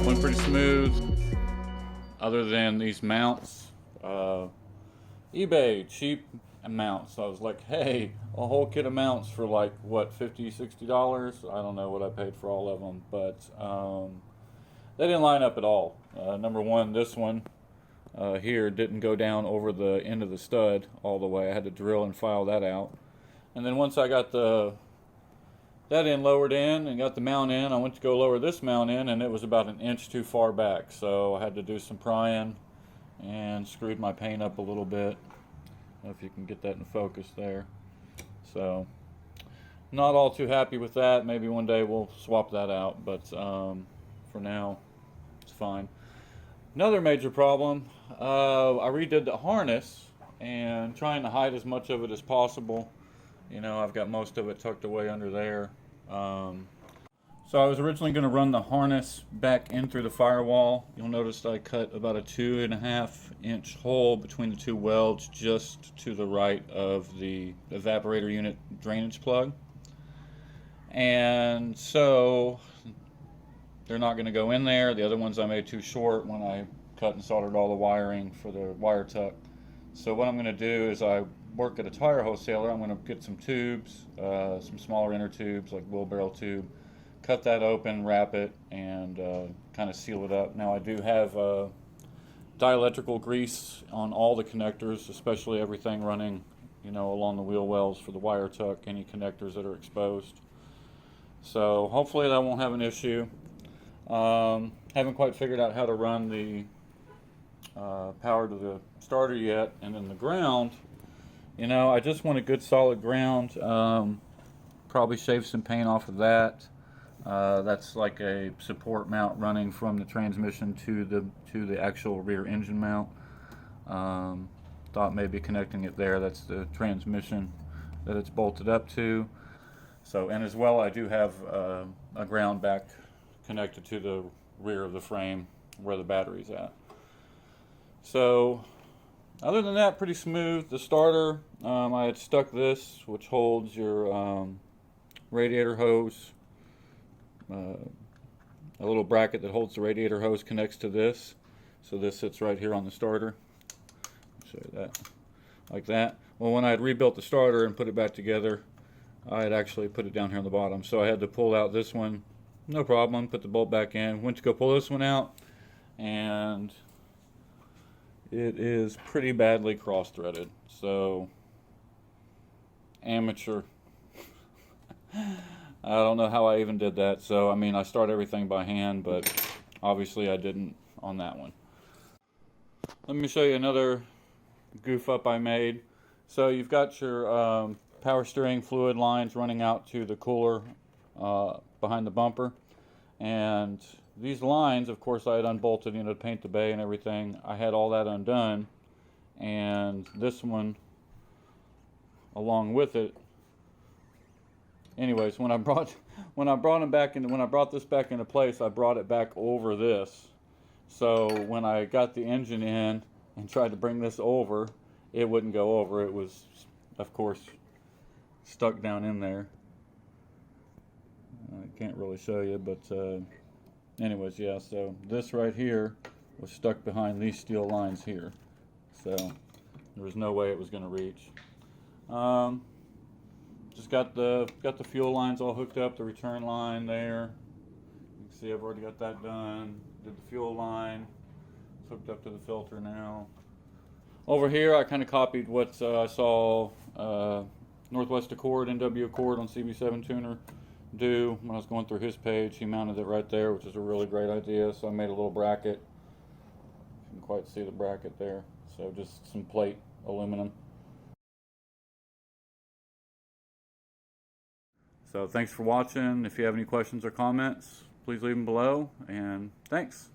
Went pretty smooth, other than these mounts. eBay, cheap mounts. I was like, hey, a whole kit of mounts for like, what, $50, $60? I don't know what I paid for all of them, but they didn't line up at all. Number one, this one here didn't go down over the end of the stud all the way. I had to drill and file that out. And then once I got that end lowered in and got the mount in, I went to go lower this mount in, and it was about an inch too far back. So I had to do some prying and screwed my paint up a little bit. I don't know if you can get that in focus there. So not all too happy with that. Maybe one day we'll swap that out, but for now it's fine. Another major problem, I redid the harness and trying to hide as much of it as possible. You know, I've got most of it tucked away under there. So I was originally going to run the harness back in through the firewall. You'll notice I cut about a 2.5 inch hole between the two welds just to the right of the evaporator unit drainage plug. And so they're not going to go in there. The other ones I made too short when I cut and soldered all the wiring for the wire tuck. So what I'm going to do is I work at a tire wholesaler. I'm going to get some tubes, some smaller inner tubes like wheelbarrow tube, cut that open, wrap it, and kind of seal it up. Now I do have dielectrical grease on all the connectors, especially everything running, you know, along the wheel wells for the wire tuck, any connectors that are exposed. So hopefully that won't have an issue. Haven't quite figured out how to run the power to the starter yet, and then the ground. You know, I just want a good solid ground. Probably shave some paint off of that. That's like a support mount running from the transmission to the actual rear engine mount. Thought maybe connecting it there. That's the transmission that it's bolted up to. So, and as well, I do have a ground back connected to the rear of the frame where the battery's at. So other than that, pretty smooth. The starter, I had stuck this, which holds your radiator hose. A little bracket that holds the radiator hose connects to this. So this sits right here on the starter. I'll show you that, like that. Well, when I had rebuilt the starter and put it back together, I had actually put it down here on the bottom. So I had to pull out this one, no problem, put the bolt back in. Went to go pull this one out, and it is pretty badly cross-threaded. So, amateur. I don't know how I even did that. So, I mean, I start everything by hand, but obviously I didn't on that one. Let me show you another goof up I made. So you've got your power steering fluid lines running out to the cooler behind the bumper. And these lines, of course, I had unbolted, you know, to paint the bay and everything. I had all that undone. And this one, along with it, anyways, when I brought this back into place, I brought it back over this. So when I got the engine in and tried to bring this over, it wouldn't go over. It was, of course, stuck down in there. I can't really show you, but anyways, yeah, so this right here was stuck behind these steel lines here. So there was no way it was going to reach. Just got the fuel lines all hooked up, the return line there. You can see I've already got that done. Did the fuel line. It's hooked up to the filter now. Over here I kind of copied what I saw Northwest Accord, NW Accord on CB7 tuner do. When I was going through his page, he mounted it right there, which is a really great idea. So I made a little bracket. You can quite see the bracket there. So just some plate aluminum. So thanks for watching. If you have any questions or comments, please leave them below, and thanks.